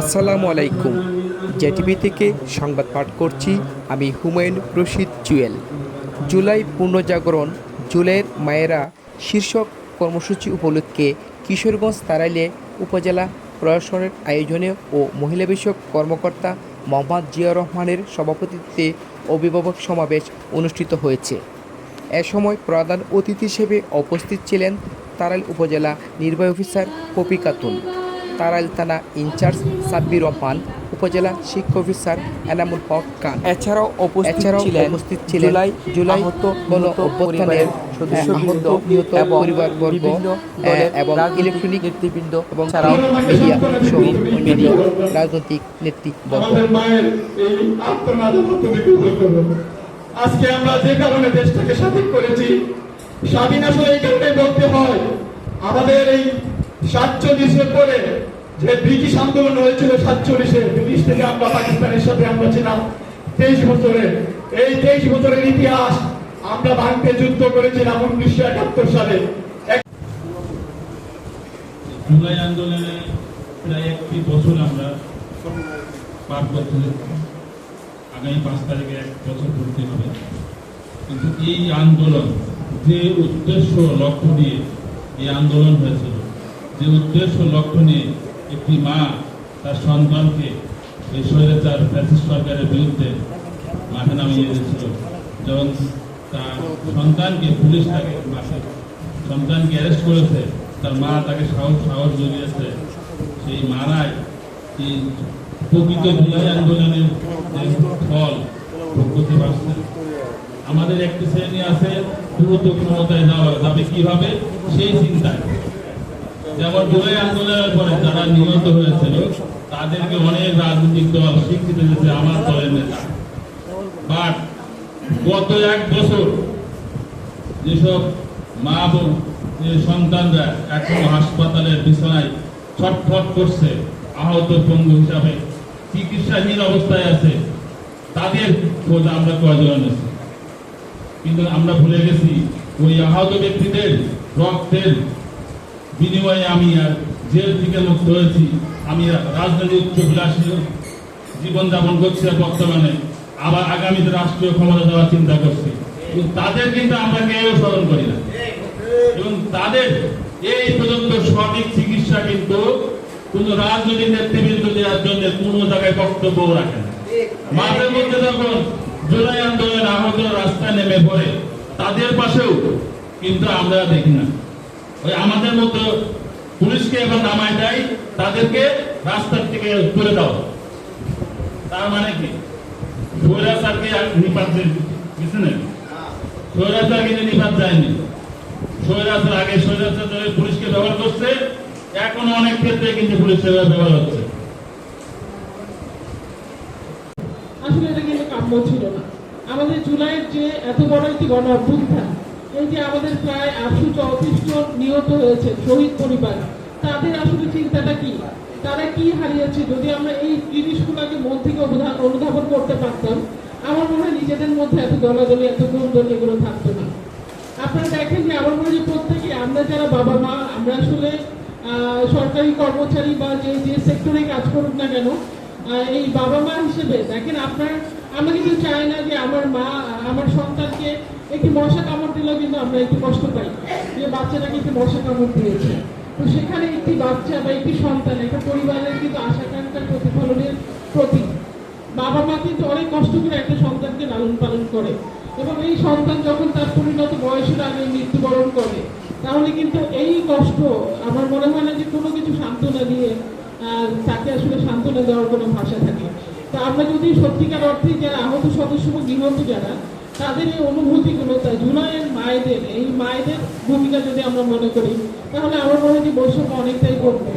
আসসালামু আলাইকুম। জেটিভি থেকে সংবাদ পাঠ করছি আমি হুমায়ুন রশিদ জুয়েল। জুলাই পুনর্জাগরণ জুলাইয়ের মায়েরা শীর্ষক কর্মসূচি উপলক্ষে কিশোরগঞ্জ তারাইলে উপজেলা প্রশাসনের আয়োজনে ও মহিলা বিষয়ক কর্মকর্তা মোহাম্মদ জিয়াউর রহমানের সভাপতিত্বে অভিভাবক সমাবেশ অনুষ্ঠিত হয়েছে। এ সময় প্রধান অতিথি হিসেবে উপস্থিত ছিলেন তারাইল উপজেলা নির্বাহী অফিসার পপি খাতুন, তারাইল থানা ইনচার্জ সাব্বির রহমান, উপজেলা শিক্ষা অফিসার এনামুল হক খান। এছাড়াও উপস্থিত ছিলেন জুলাই গণ অভ্যুত্থানের সদস্যবৃন্দ এবং পরিবারবর্গ এবং ইলেকট্রনিক নেতৃবৃন্দ এবং ছাড়াও মিডিয়া সহ অন্যান্য রাজনৈতিক নেতৃবর্গ। আজকে আমরা যে কারণে দেশটাকে স্বাধীন করেছি, স্বাধীন আসলে এই কারণে বলতে হয়, আমাদের এই 47-এর পরে যে ব্রিটিশ আন্দোলন হয়েছিল 47-এ, ব্রিটিশ থেকে আমরা পাকিস্তানের সাথে আমরা ছিলাম 23 বছরের। এই 23 বছরের ইতিহাস আমরা ভাঙতে যুদ্ধ করেছিলাম 1971 সালে। জুলাই আন্দোলনে প্রায় 1 বছর আমরা পার করতে, আগামী 5 তারিখে 1 বছর পূর্তি হবে। কিন্তু এই আন্দোলন যে উদ্দেশ্য লক্ষ্য নিয়ে এই আন্দোলন হয়েছিল, যে উদ্দেশ্য লক্ষ্য নিয়ে একটি মা তার সন্তানকে এই স্বৈরাচার ফ্যাসিস্ট সরকারের বিরুদ্ধে মাঠে নামিয়ে দিয়েছিল, যখন তার সন্তানকে পুলিশ তাকে সন্তানকে অ্যারেস্ট করেছে, তার মা তাকে সাহস জুগিয়েছে, সেই মারাই এই প্রকৃত জুলাই আন্দোলনের ফল ভোগ করতে পারছে। আমাদের একটি শ্রেণী আছে দ্রুত ক্ষমতায় যাবে কিভাবে সেই চিন্তায়, যেমন জুলাই আন্দোলনের পরে যারা নিহত হয়েছিল তাদেরকে অনেক রাজনৈতিক দল স্বীকৃতি দিয়েছে আমার দলের নেতা। বাট গত 1 বছর যেসব মা বোন সন্তানরা এখনো হাসপাতালের বিছানায় ছটফট করছে, আহত পঙ্গু হিসাবে চিকিৎসাহীন অবস্থায় আছে, তাদের খোঁজ আমরা কয়জন এনেছি। কিন্তু আমরা ভুলে গেছি ওই আহত ব্যক্তিদের রক্তের বিনিময়ে আমি আর জেল থেকে মুক্ত হয়েছি, আমি রাজনৈতিক উচ্চবিলাসী জীবনযাপন করছি বর্তমানে, আবার আগামীতে রাষ্ট্রীয় ক্ষমতা দেওয়ার চিন্তা করছি। তাদের কিন্তু আমরা কেউ স্মরণ করি না, এবং তাদের এই পর্যন্ত সঠিক চিকিৎসা কিন্তু কোন রাজনৈতিক নেতৃবৃন্দ দেওয়ার জন্য কোন জায়গায় বক্তব্য রাখে না। মাঝে মধ্যে যখন জুলাই আন্দোলনের আহত রাস্তায় নেমে পড়ে তাদের পাশেও কিন্তু আমরা দেখি না। ওই আমাদের মতো পুলিশকে এবার নামায় দেয়, তাদেরকে রাস্তার থেকে তুলে দাও। তার মানে কি স্বৈরাচারকে নিপাত দিচ্ছে না, স্বৈরাচার কিন্তু নিপাত যায়নি। স্বৈরাচার আগে স্বৈরাচার পুলিশকে ব্যবহার করছে, এখন অনেক ক্ষেত্রে কিন্তু পুলিশের ব্যবহার হচ্ছে। আসলে এটা কিন্তু কাম্য ছিল না। আমাদের জুলাইয়ের যে এত বড় একটি গণ অভ্যুত্থান, এই যে আমাদের প্রায় 834 জন নিহত হয়েছে শহীদ পরিবার, তাদের আসলে চিন্তাটা কি, তারা কি হারিয়েছে, যদি আমরা এই জিনিসগুলোকে মন থেকে অনুধাবন করতে পারতাম, আমার মনে হয় নিজেদের মধ্যে এত দলাদলি এত দ্বন্দ্ব এগুলো থাকতো না। আপনারা দেখেন যে আমার মনে হয় প্রত্যেকে আমরা যারা বাবা মা, আমরা আসলে সরকারি কর্মচারী বা যে সেক্টরে কাজ করুক না কেন, এই বাবা মা হিসেবে দেখেন আমরা কিন্তু চাই না যে আমার মা আমার সন্তানকে একটি মশা কামড় দিলেও কিন্তু আমরা একটু কষ্ট পাই যে বাচ্চাটাকে একটি মশা কামড় দিয়েছে। তো সেখানে একটি বাচ্চা বা একটি সন্তান একটা পরিবারের কিন্তু আশাকাঙ্ক্ষার প্রতিফলনের প্রতীক। বাবা মা কিন্তু অনেক কষ্ট করে একটা সন্তানকে লালন পালন করে, এবং এই সন্তান যখন তার পরিণত বয়সের আগে মৃত্যুবরণ করে, তাহলে কিন্তু এই কষ্ট আমার মনে হয় না যে কোনো কিছু সান্ত্বনা দিয়ে তাকে আসলে সান্ত্বনা দেওয়ার কোনো ভাষা থাকে। তো আমরা যদি সত্যিকার অর্থে যারা আহত সদস্য বা নিহত যারা, তাদের এই অনুভূতিগুলো, তাই জুলাইয়ের মায়েদের এই মায়েদের ভূমিকা যদি আমরা মনে করি, তাহলে আমার মনে হয় যে বৈষম্য অনেকটাই করবে।